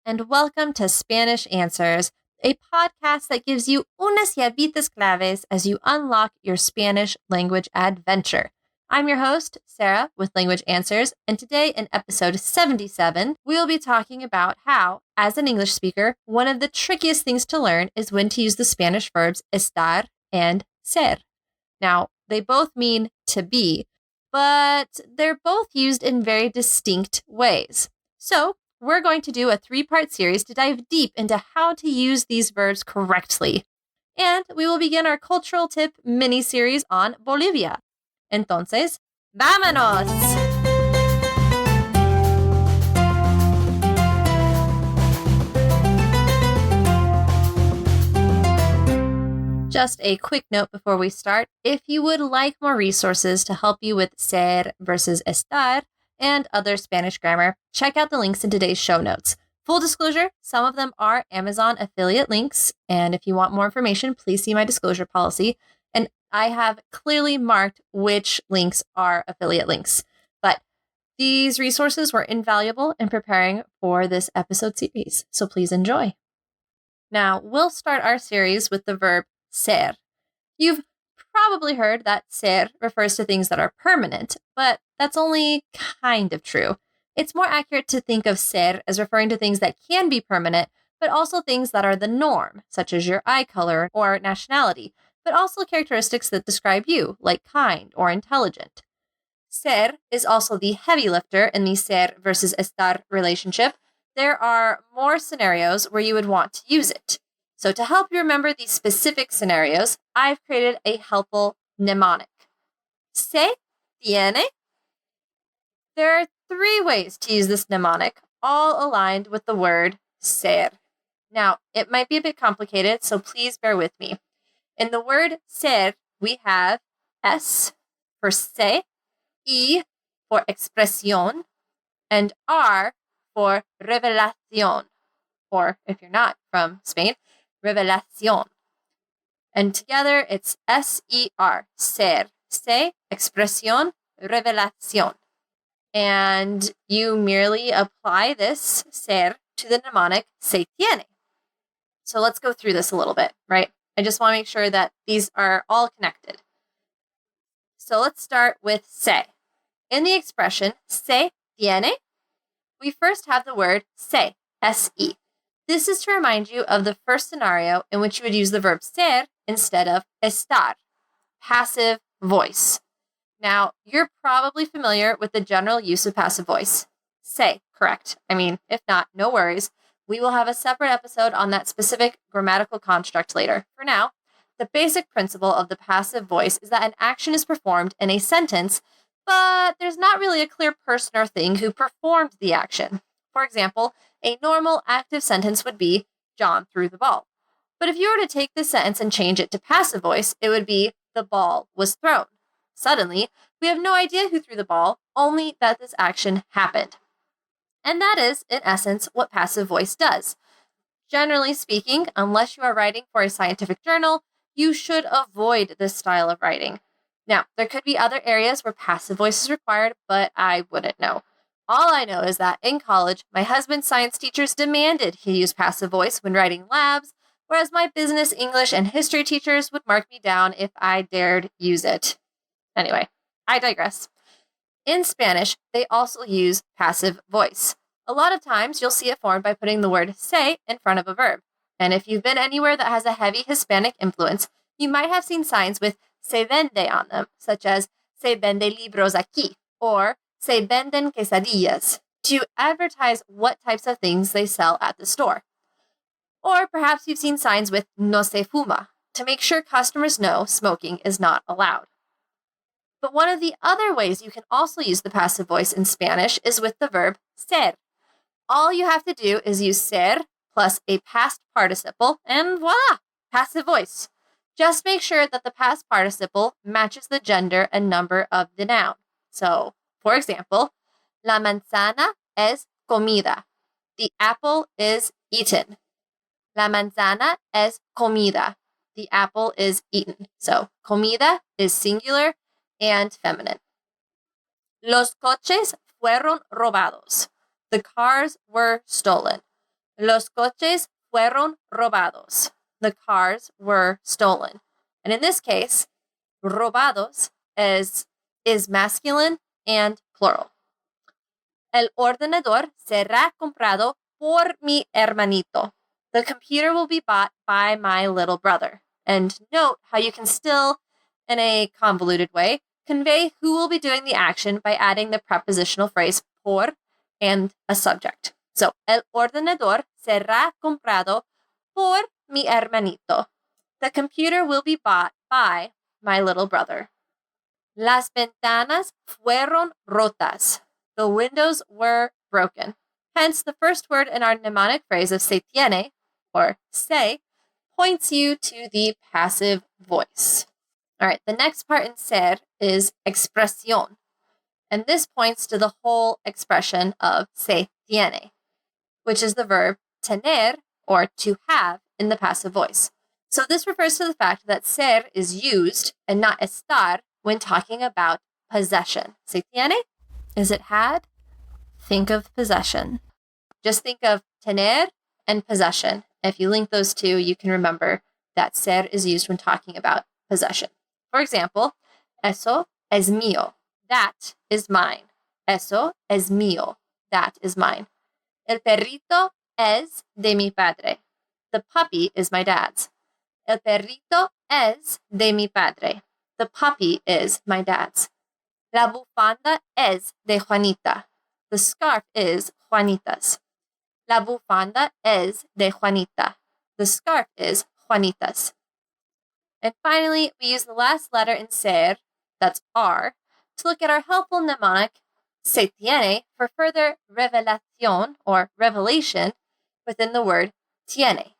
and welcome to Spanish Answers, a podcast that gives you unas llavitas claves as you unlock your Spanish language adventure. I'm your host, Sarah, with Language Answers, and today in episode 77, we'll be talking about how, as an English speaker, one of the trickiest things to learn is when to use the Spanish verbs estar and ser. Now, they both mean to be, but they're both used in very distinct ways. So, we're going to do a 3-part series to dive deep into how to use these verbs correctly. And we will begin our cultural tip mini-series on Bolivia. Entonces, ¡vámonos! Just a quick note before we start. If you would like more resources to help you with ser versus estar and other Spanish grammar, check out the links in today's show notes. Full disclosure, some of them are Amazon affiliate links, and if you want more information, please see my disclosure policy. And I have clearly marked which links are affiliate links. But these resources were invaluable in preparing for this episode series, so please enjoy. Now, we'll start our series with the verb ser. You've probably heard that ser refers to things that are permanent, but that's only kind of true. It's more accurate to think of ser as referring to things that can be permanent, but also things that are the norm, such as your eye color or nationality, but also characteristics that describe you, like kind or intelligent. Ser is also the heavy lifter in the ser versus estar relationship. There are more scenarios where you would want to use it. So to help you remember these specific scenarios, I've created a helpful mnemonic. Se tiene. There are 3 ways to use this mnemonic, all aligned with the word ser. Now, it might be a bit complicated, so please bear with me. In the word ser, we have S for se, I for expresión, and R for revelación, or if you're not from Spain, revelación. And together it's S-E-R, ser, se, expresión, revelación. And you merely apply this ser to the mnemonic se tiene. So let's go through this a little bit, right? I just want to make sure that these are all connected. So let's start with se. In the expression se tiene, we first have the word se, S-E. This is to remind you of the first scenario in which you would use the verb ser instead of estar, passive voice. Now, you're probably familiar with the general use of passive voice. Se, correct. I mean, if not, no worries. We will have a separate episode on that specific grammatical construct later. For now, the basic principle of the passive voice is that an action is performed in a sentence, but there's not really a clear person or thing who performed the action. For example, a normal active sentence would be, John threw the ball. But if you were to take this sentence and change it to passive voice, it would be, the ball was thrown. Suddenly, we have no idea who threw the ball, only that this action happened. And that is, in essence, what passive voice does. Generally speaking, unless you are writing for a scientific journal, you should avoid this style of writing. Now, there could be other areas where passive voice is required, but I wouldn't know. All I know is that in college, my husband's science teachers demanded he use passive voice when writing labs, whereas my business, English, and history teachers would mark me down if I dared use it. Anyway, I digress. In Spanish, they also use passive voice. A lot of times, you'll see it formed by putting the word se in front of a verb. And if you've been anywhere that has a heavy Hispanic influence, you might have seen signs with se vende on them, such as se vende libros aquí, or se venden quesadillas, to advertise what types of things they sell at the store. Or perhaps you've seen signs with no se fuma, to make sure customers know smoking is not allowed. But one of the other ways you can also use the passive voice in Spanish is with the verb ser. All you have to do is use ser plus a past participle, and voila, passive voice. Just make sure that the past participle matches the gender and number of the noun. So, for example, la manzana es comida. The apple is eaten. La manzana es comida. The apple is eaten. So, comida is singular and feminine. Los coches fueron robados. The cars were stolen. Los coches fueron robados. The cars were stolen. And in this case, robados is masculine and plural. El ordenador será comprado por mi hermanito. The computer will be bought by my little brother. And note how you can still, in a convoluted way, convey who will be doing the action by adding the prepositional phrase por and a subject. So, el ordenador será comprado por mi hermanito. The computer will be bought by my little brother. Las ventanas fueron rotas. The windows were broken. Hence, the first word in our mnemonic phrase of se tiene, or se, points you to the passive voice. All right, the next part in ser is expresión. And this points to the whole expression of se tiene, which is the verb tener, or to have, in the passive voice. So this refers to the fact that ser is used and not estar when talking about possession. Se tiene? Is it had? Think of possession. Just think of tener and possession. If you link those two, you can remember that ser is used when talking about possession. For example, eso es mío. That is mine. Eso es mío. That is mine. El perrito es de mi padre. The puppy is my dad's. El perrito es de mi padre. The puppy is my dad's. La bufanda es de Juanita. The scarf is Juanita's. La bufanda es de Juanita. The scarf is Juanita's. And finally, we use the last letter in ser, that's R, to look at our helpful mnemonic se tiene for further revelación or revelation within the word tiene.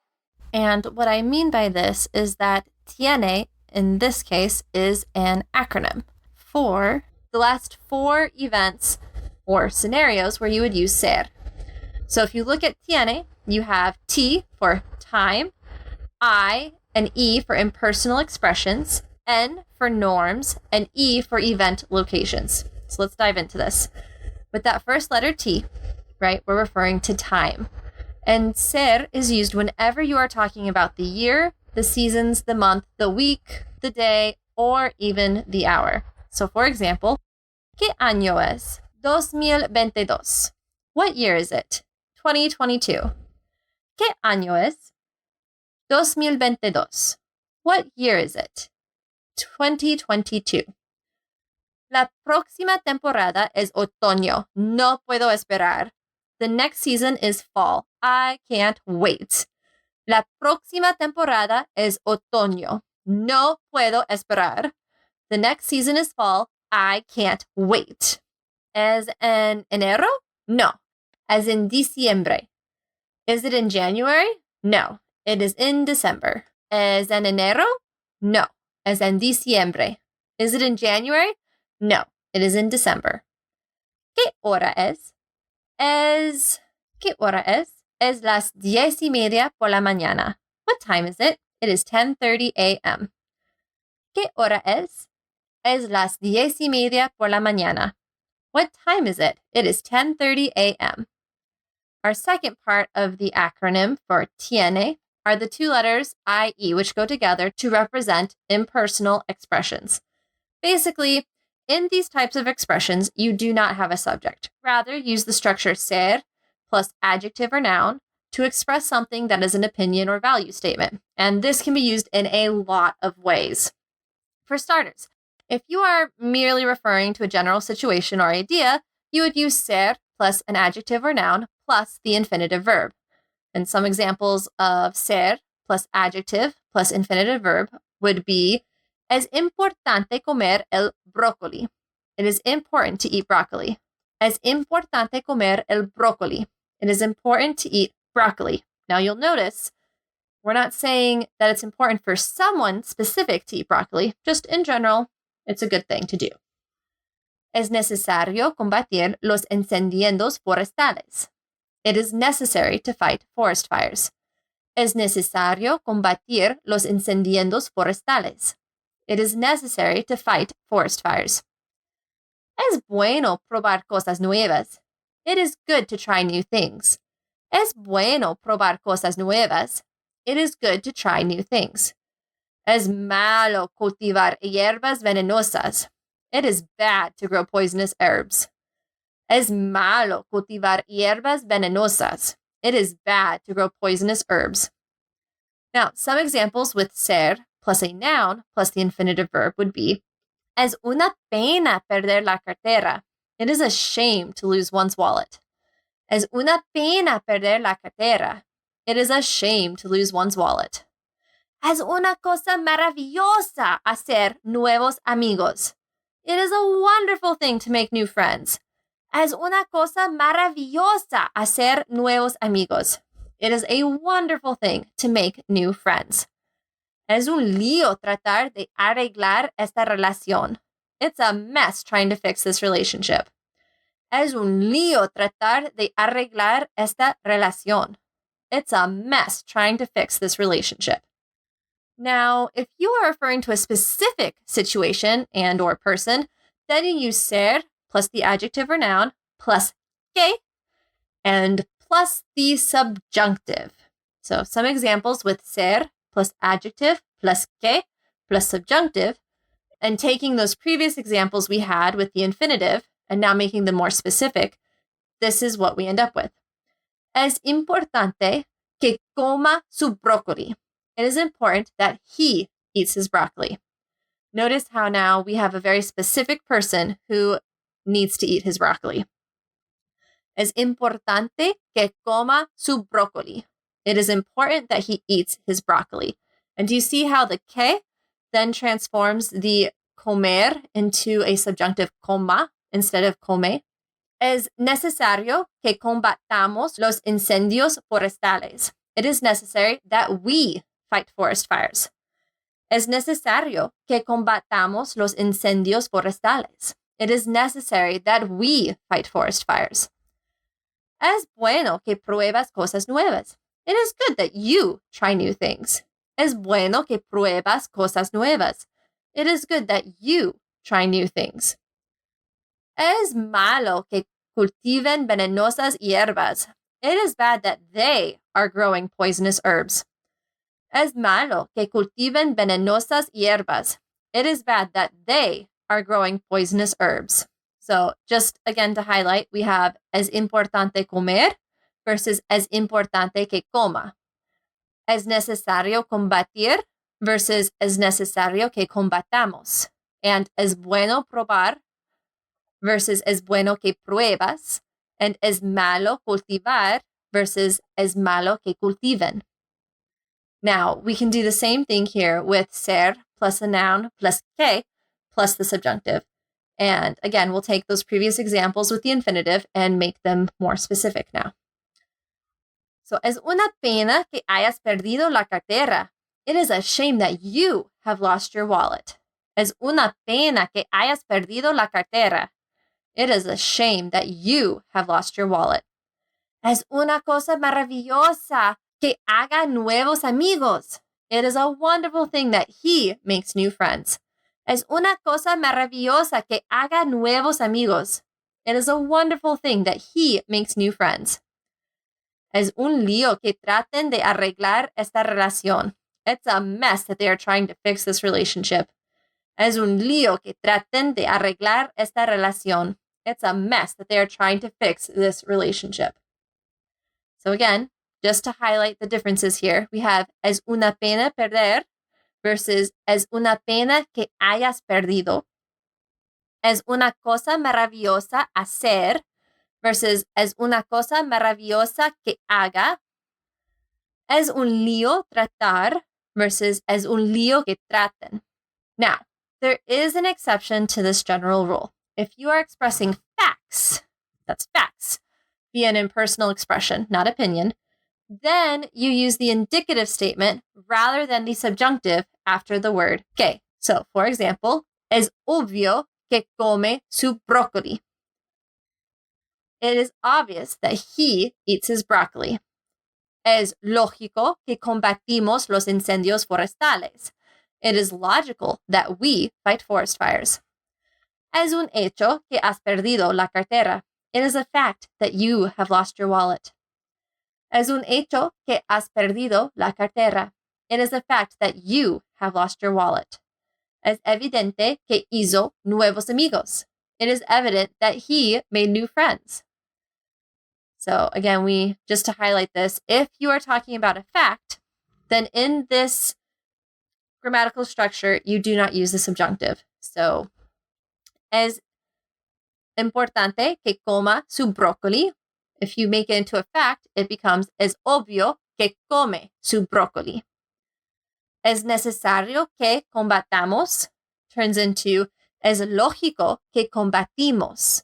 And what I mean by this is that tiene, in this case, is an acronym for the last 4 events or scenarios where you would use ser. So if you look at tiene, you have T for time, I and E for impersonal expressions, N for norms, and E for event locations. So let's dive into this. With that first letter T, right, we're referring to time. And ser is used whenever you are talking about the year, the seasons, the month, the week, the day, or even the hour. So for example, ¿Qué año es? 2022. What year is it? 2022. ¿Qué año es? 2022. What year is it? 2022. La próxima temporada es otoño. No puedo esperar. The next season is fall. I can't wait. La próxima temporada es otoño. No puedo esperar. The next season is fall. I can't wait. ¿Es en enero? No. As in diciembre. Is it in January? No. It is in December. ¿Es en enero? No. As en diciembre. Is it in January? No. It is in December. ¿Qué hora es? ¿Qué hora es? Es las 10:30 por la mañana. What time is it? It is 10:30 a.m. ¿Qué hora es? Es las 10:30 por la mañana. What time is it? It is 10:30 a.m. Our second part of the acronym for tiene are the 2 letters IE, which go together to represent impersonal expressions. Basically, in these types of expressions, you do not have a subject. Rather, use the structure ser plus adjective or noun to express something that is an opinion or value statement. And this can be used in a lot of ways. For starters, if you are merely referring to a general situation or idea, you would use ser plus an adjective or noun plus the infinitive verb. And some examples of ser plus adjective plus infinitive verb would be, es importante comer el brócoli. It is important to eat broccoli. Es importante comer el brócoli. It is important to eat broccoli. Now you'll notice we're not saying that it's important for someone specific to eat broccoli. Just in general, it's a good thing to do. Es necesario combatir los incendios forestales. It is necessary to fight forest fires. Es necesario combatir los incendios forestales. It is necessary to fight forest fires. Es bueno probar cosas nuevas. It is good to try new things. Es bueno probar cosas nuevas. It is good to try new things. Es malo cultivar hierbas venenosas. It is bad to grow poisonous herbs. Es malo cultivar hierbas venenosas. It is bad to grow poisonous herbs. Now, some examples with ser plus a noun plus the infinitive verb would be, es una pena perder la cartera. It is a shame to lose one's wallet. Es una pena perder la cartera. It is a shame to lose one's wallet. Es una cosa maravillosa hacer nuevos amigos. It is a wonderful thing to make new friends. Es una cosa maravillosa hacer nuevos amigos. It is a wonderful thing to make new friends. Es un lío tratar de arreglar esta relación. It's a mess trying to fix this relationship. Es un lío tratar de arreglar esta relación. It's a mess trying to fix this relationship. Now, if you are referring to a specific situation and or person, then you use ser plus the adjective or noun plus que and plus the subjunctive. So some examples with ser plus adjective plus que plus subjunctive, and taking those previous examples we had with the infinitive and now making them more specific, this is what we end up with. Es importante que coma su brócoli. It is important that he eats his broccoli. Notice how now we have a very specific person who needs to eat his broccoli. Es importante que coma su brócoli. It is important that he eats his broccoli. And do you see how the que then transforms the comer into a subjunctive coma instead of come? Es necesario que combatamos los incendios forestales. It is necessary that we fight forest fires. Es necesario que combatamos los incendios forestales. It is necessary that we fight forest fires. Es bueno que pruebas cosas nuevas. It is good that you try new things. Es bueno que pruebas cosas nuevas. It is good that you try new things. Es malo que cultiven venenosas hierbas. It is bad that they are growing poisonous herbs. Es malo que cultiven venenosas hierbas. It is bad that they are growing poisonous herbs. So just again to highlight, we have es importante comer versus es importante que coma. Es necesario combatir versus es necesario que combatamos. And es bueno probar versus es bueno que pruebas. And es malo cultivar versus es malo que cultiven. Now, we can do the same thing here with ser plus a noun plus que plus the subjunctive. And again, we'll take those previous examples with the infinitive and make them more specific now. So, es una pena que hayas perdido la cartera. It is a shame that you have lost your wallet. Es una pena que hayas perdido la cartera. It is a shame that you have lost your wallet. Es una cosa maravillosa que haga nuevos amigos. It is a wonderful thing that he makes new friends. Es una cosa maravillosa que haga nuevos amigos. It is a wonderful thing that he makes new friends. Es un lío que traten de arreglar esta relación. It's a mess that they are trying to fix this relationship. Es un lío que traten de arreglar esta relación. It's a mess that they are trying to fix this relationship. So again, just to highlight the differences here, we have es una pena perder versus es una pena que hayas perdido. Es una cosa maravillosa hacer versus es una cosa maravillosa que haga. Es un lío tratar versus es un lío que traten. Now, there is an exception to this general rule. If you are expressing facts, that's facts, via an impersonal expression, not opinion, then you use the indicative statement rather than the subjunctive after the word que. So, for example, es obvio que come su brócoli. It is obvious that he eats his broccoli. Es lógico que combatimos los incendios forestales. It is logical that we fight forest fires. Es un hecho que has perdido la cartera. It is a fact that you have lost your wallet. Es un hecho que has perdido la cartera. It is a fact that you have lost your wallet. Es evidente que hizo nuevos amigos. It is evident that he made new friends. So again, just to highlight this, if you are talking about a fact, then in this grammatical structure, you do not use the subjunctive. So, es importante que coma su brócoli. If you make it into a fact, it becomes es obvio que come su brócoli. Es necesario que combatamos turns into es lógico que combatimos.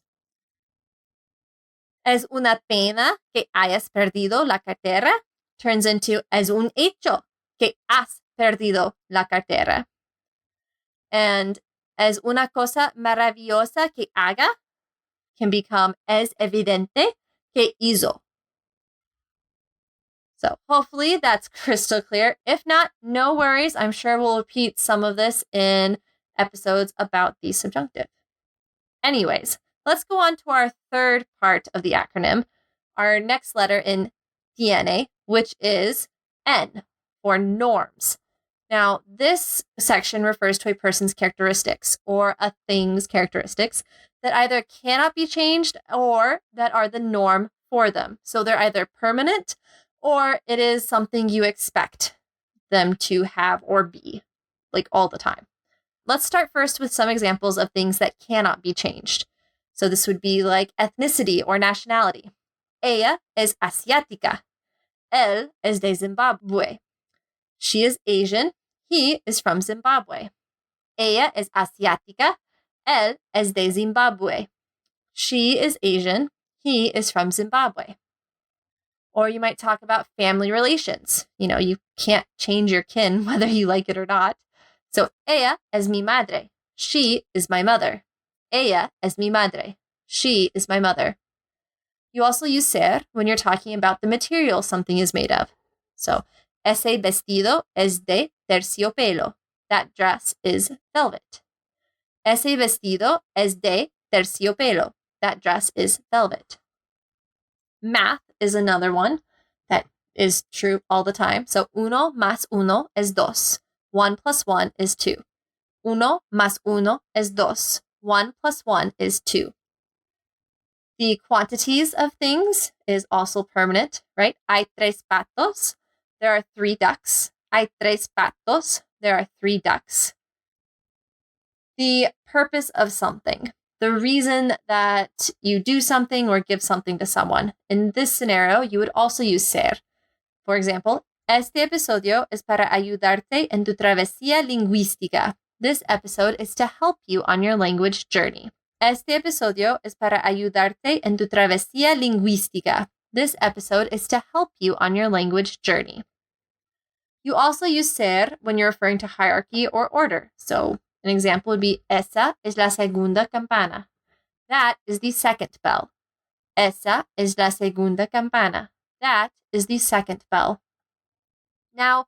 Es una pena que hayas perdido la cartera turns into es un hecho que has perdido la cartera. And es una cosa maravillosa que haga can become es evidente que hizo. So hopefully that's crystal clear. If not, no worries. I'm sure we'll repeat some of this in episodes about the subjunctive. Anyways, let's go on to our third part of the acronym, our next letter in DNA, which is N, for norms. Now, this section refers to a person's characteristics or a thing's characteristics that either cannot be changed or that are the norm for them. So they're either permanent or it is something you expect them to have or be, like all the time. Let's start first with some examples of things that cannot be changed. So this would be like ethnicity or nationality. Ella es asiática. Él es de Zimbabwe. She is Asian. He is from Zimbabwe. Ella es asiática. Él es de Zimbabwe. She is Asian. He is from Zimbabwe. Or you might talk about family relations. You know, you can't change your kin whether you like it or not. So, ella es mi madre. She is my mother. Ella es mi madre. She is my mother. You also use ser when you're talking about the material something is made of. So, ese vestido es de terciopelo. That dress is velvet. Ese vestido es de terciopelo. That dress is velvet. Math is another one that is true all the time. So, uno más uno es dos. 1 plus 1 is 2. Uno más uno es dos. 1 plus 1 is 2. The quantities of things is also permanent, right? Hay tres patos. There are 3 ducks. Hay tres patos. There are 3 ducks. The purpose of something. The reason that you do something or give something to someone. In this scenario, you would also use ser. For example, este episodio es para ayudarte en tu travesía lingüística. This episode is to help you on your language journey. Este episodio es para ayudarte en tu travesía lingüística. This episode is to help you on your language journey. You also use ser when you're referring to hierarchy or order. So, an example would be, esa es la segunda campana. That is the second bell. Esa es la segunda campana. That is the second bell. Now,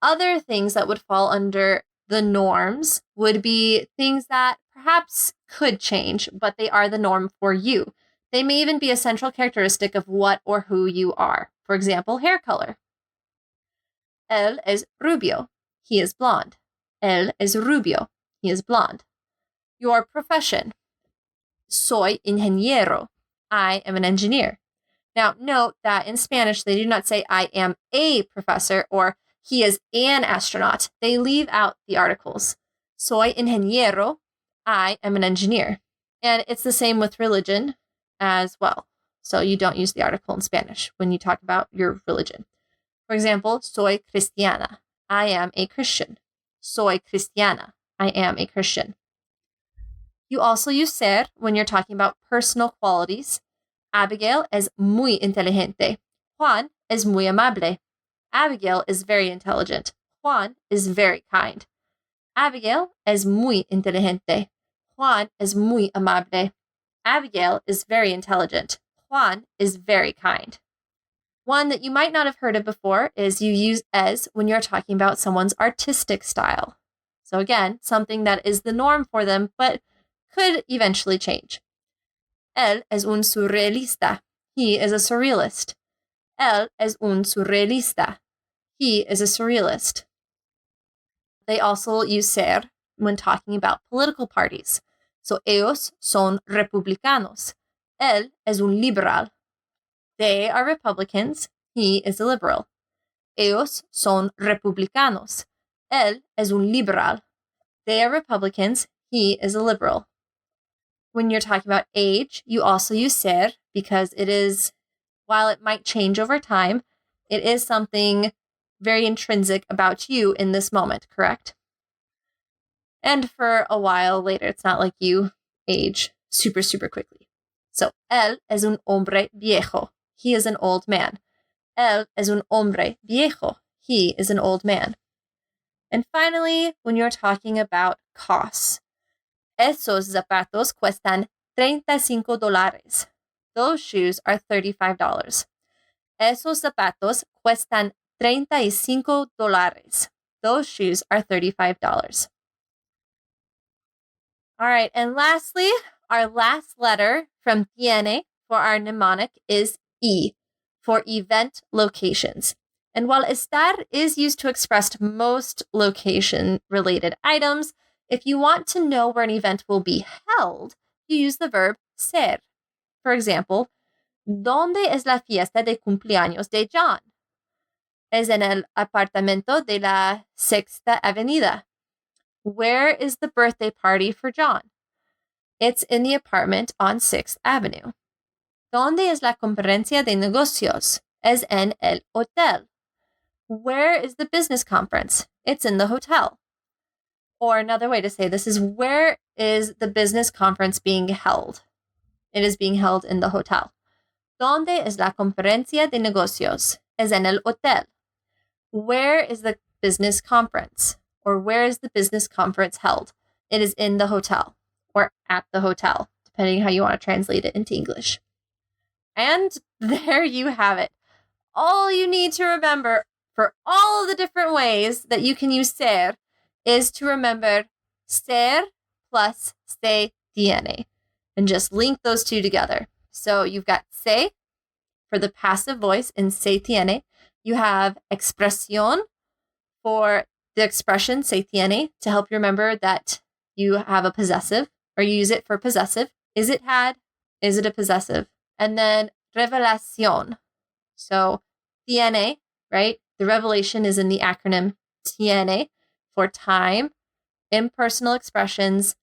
other things that would fall under the norms would be things that perhaps could change, but they are the norm for you. They may even be a central characteristic of what or who you are. For example, hair color. Él es rubio. He is blonde. Él es rubio. He is blonde. Your profession. Soy ingeniero. I am an engineer. Now, note that in Spanish, they do not say I am a professor or he is an astronaut. They leave out the articles. Soy ingeniero. I am an engineer. And it's the same with religion as well. So you don't use the article in Spanish when you talk about your religion. For example, soy cristiana. I am a Christian. Soy cristiana. I am a Christian. You also use ser when you're talking about personal qualities. Abigail es muy inteligente. Juan es muy amable. Abigail is very intelligent. Juan is very kind. Abigail es muy inteligente. Juan es muy amable. Abigail is very intelligent. Juan is very kind. One that you might not have heard of before is you use es when you're talking about someone's artistic style. So again, something that is the norm for them, but could eventually change. Él es un surrealista. He is a surrealist. Él es un surrealista. He is a surrealist. They also use ser when talking about political parties. So ellos son republicanos. Él es un liberal. They are Republicans. He is a liberal. Ellos son republicanos. Él es un liberal. They are Republicans. He is a liberal. When you're talking about age, you also use ser because it is, while it might change over time, it is something very intrinsic about you in this moment, correct? And for a while later, it's not like you age super, super quickly. So, él es un hombre viejo. He is an old man. Él es un hombre viejo. He is an old man. And finally, when you're talking about costs, esos zapatos cuestan $35. Those shoes are $35. Esos zapatos cuestan $35. Those shoes are $35. All right, and lastly, our last letter from tiene for our mnemonic is E for event locations. And while estar is used to express most location-related items, if you want to know where an event will be held, you use the verb ser. For example, ¿Dónde es la fiesta de cumpleaños de John? Es en el apartamento de la Sexta Avenida. Where is the birthday party for John? It's in the apartment on 6th Avenue. ¿Dónde es la conferencia de negocios? Es en el hotel. Where is the business conference? It's in the hotel. Or another way to say this is, where is the business conference being held? It is being held in the hotel. ¿Dónde es la conferencia de negocios? Es en el hotel. Where is the business conference? Or where is the business conference held? It is in the hotel or at the hotel, depending how you want to translate it into English. And there you have it. All you need to remember for all of the different ways that you can use ser is to remember ser plus se tiene and just link those two together. So you've got se for the passive voice in se tiene. You have expresión for the expression se tiene to help you remember that you have a possessive, or you use it for possessive. Is it had? Is it a possessive? And then revelación. So tiene, right? The revelation is in the acronym tiene for time, impersonal expressions,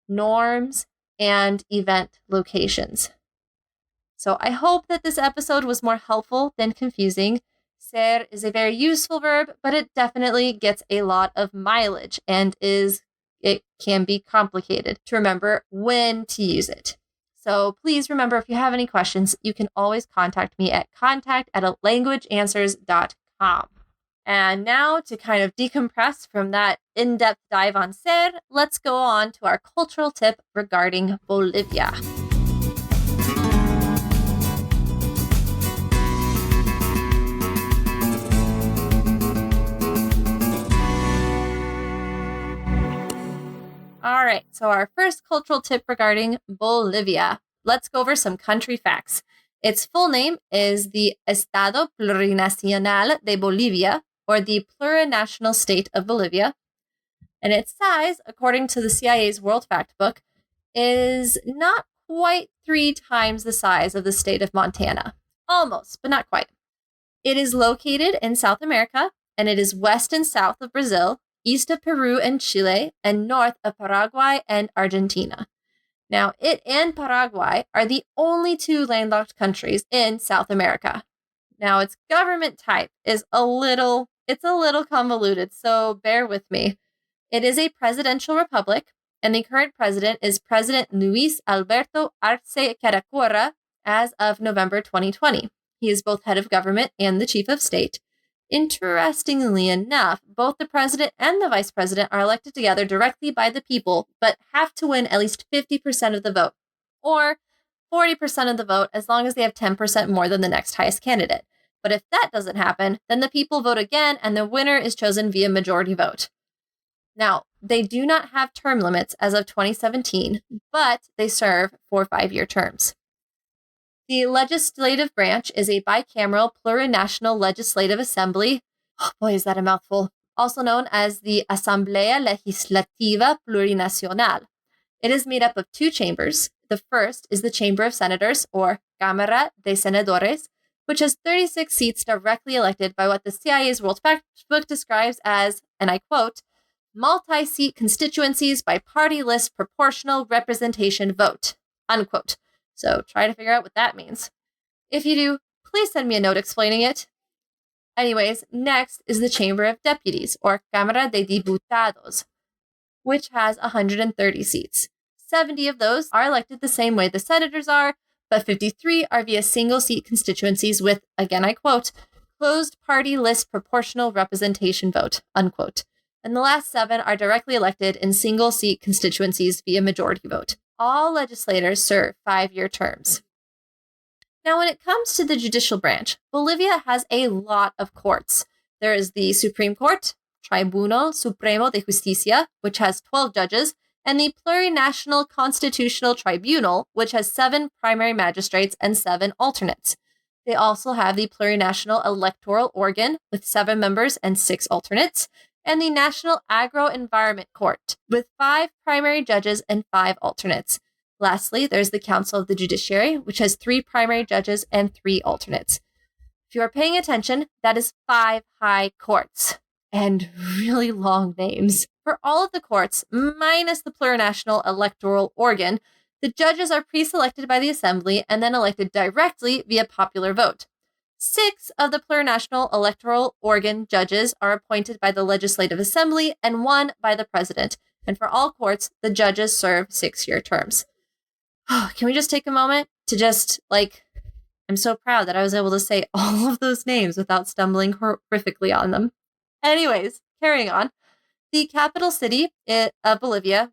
norms, and event locations. So I hope that this episode was more helpful than confusing. Ser is a very useful verb, but it definitely gets a lot of mileage and it can be complicated to remember when to use it. So please remember, if you have any questions, you can always contact me at contact@languageanswers.com. And now, to kind of decompress from that in-depth dive on ser, let's go on to our cultural tip regarding Bolivia. All right, so our first cultural tip regarding Bolivia. Let's go over some country facts. Its full name is the Estado Plurinacional de Bolivia, or the Plurinational State of Bolivia. And its size, according to the CIA's World Factbook, is not quite 3 times the size of the state of Montana. Almost, but not quite. It is located in South America, and it is west and south of Brazil, east of Peru and Chile, and north of Paraguay and Argentina. Now, it and Paraguay are the only 2 landlocked countries in South America. Now, its government type is a little convoluted, so bear with me. It is a presidential republic, and the current president is President Luis Alberto Arce Catacora as of November 2020. He is both head of government and the chief of state. Interestingly enough, both the president and the vice president are elected together directly by the people, but have to win at least 50% of the vote, or 40% of the vote as long as they have 10% more than the next highest candidate. But if that doesn't happen, then the people vote again, and the winner is chosen via majority vote. Now, they do not have term limits as of 2017, but they serve for 5-year terms. The legislative branch is a bicameral plurinational legislative assembly. Oh boy, is that a mouthful. Also known as the Asamblea Legislativa Plurinacional. It is made up of two chambers. The first is the Chamber of Senators, or Cámara de Senadores, which has 36 seats directly elected by what the CIA's World Factbook describes as, and I quote, multi-seat constituencies by party list proportional representation vote, unquote. So try to figure out what that means. If you do, please send me a note explaining it. Anyways, next is the Chamber of Deputies, or Cámara de Diputados, which has 130 seats. 70 of those are elected the same way the senators are, but 53 are via single-seat constituencies with, again I quote, closed party list proportional representation vote, unquote. And the last 7 are directly elected in single-seat constituencies via majority vote. All legislators serve 5-year terms. Now, when it comes to the judicial branch, Bolivia has a lot of courts. There is the Supreme Court, Tribunal Supremo de Justicia, which has 12 judges, and the Plurinational Constitutional Tribunal, which has 7 primary magistrates and 7 alternates. They also have the Plurinational Electoral Organ, with 7 members and 6 alternates, and the National Agro-Environment Court, with 5 primary judges and 5 alternates. Lastly, there's the Council of the Judiciary, which has 3 primary judges and 3 alternates. If you are paying attention, that is 5 high courts, and really long names. For all of the courts, minus the Plurinational Electoral Organ, the judges are pre-selected by the Assembly and then elected directly via popular vote. 6 of the Plurinational Electoral Organ judges are appointed by the Legislative Assembly and 1 by the President. And for all courts, the judges serve 6-year terms. Can we just take a moment to I'm so proud that I was able to say all of those names without stumbling horrifically on them. Anyways, carrying on. The capital city of Bolivia,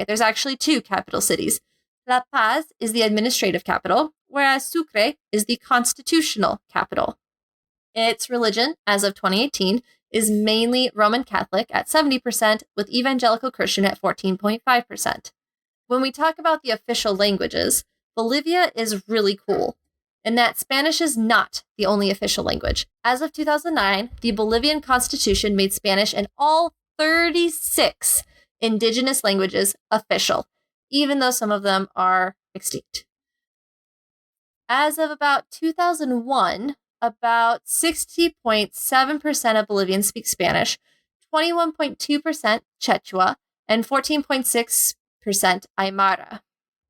there's actually 2 capital cities. La Paz is the administrative capital, whereas Sucre is the constitutional capital. Its religion, as of 2018, is mainly Roman Catholic at 70%, with evangelical Christian at 14.5%. When we talk about the official languages, Bolivia is really cool, in that Spanish is not the only official language. As of 2009, the Bolivian Constitution made Spanish and all 36 indigenous languages official, even though some of them are extinct. As of about 2001, about 60.7% of Bolivians speak Spanish, 21.2% Quechua, and 14.6% Aymara.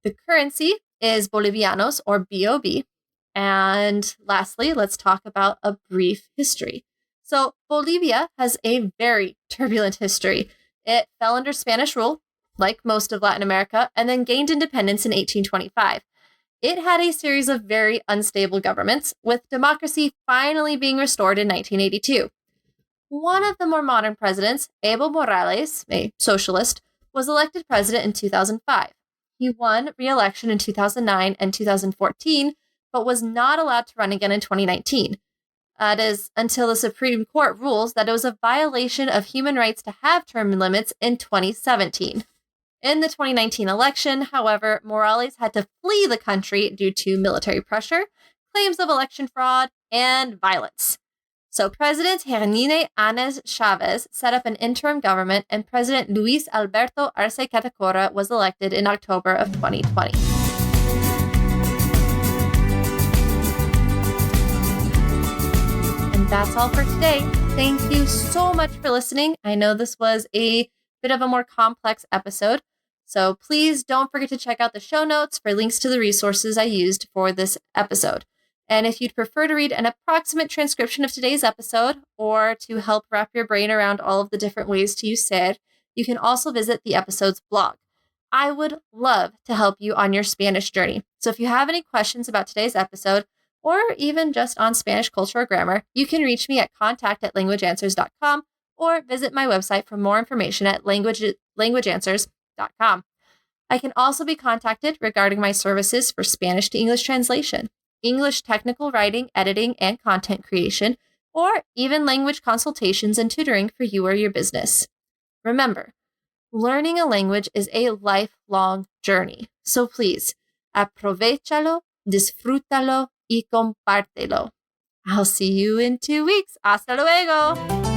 The currency is Bolivianos, or BOB. And lastly, let's talk about a brief history. So Bolivia has a very turbulent history. It fell under Spanish rule, like most of Latin America, and then gained independence in 1825. It had a series of very unstable governments, with democracy finally being restored in 1982. One of the more modern presidents, Evo Morales, a socialist, was elected president in 2005. He won re-election in 2009 and 2014, but was not allowed to run again in 2019. That is until the Supreme Court rules that it was a violation of human rights to have term limits in 2017. In the 2019 election, however, Morales had to flee the country due to military pressure, claims of election fraud, and violence. So President Hernine Anes Chavez set up an interim government, and President Luis Alberto Arce Catacora was elected in October of 2020. And that's all for today. Thank you so much for listening. I know this was a bit of a more complex episode, so please don't forget to check out the show notes for links to the resources I used for this episode. And if you'd prefer to read an approximate transcription of today's episode, or to help wrap your brain around all of the different ways to use ser, you can also visit the episode's blog. I would love to help you on your Spanish journey. So if you have any questions about today's episode, or even just on Spanish culture or grammar, you can reach me at contact@languageanswers.com, or visit my website for more information at languageanswers.com. I can also be contacted regarding my services for Spanish to English translation, English technical writing, editing, and content creation, or even language consultations and tutoring for you or your business. Remember, learning a language is a lifelong journey. So please, aprovechalo, disfrútalo y compártelo. I'll see you in 2 weeks. Hasta luego.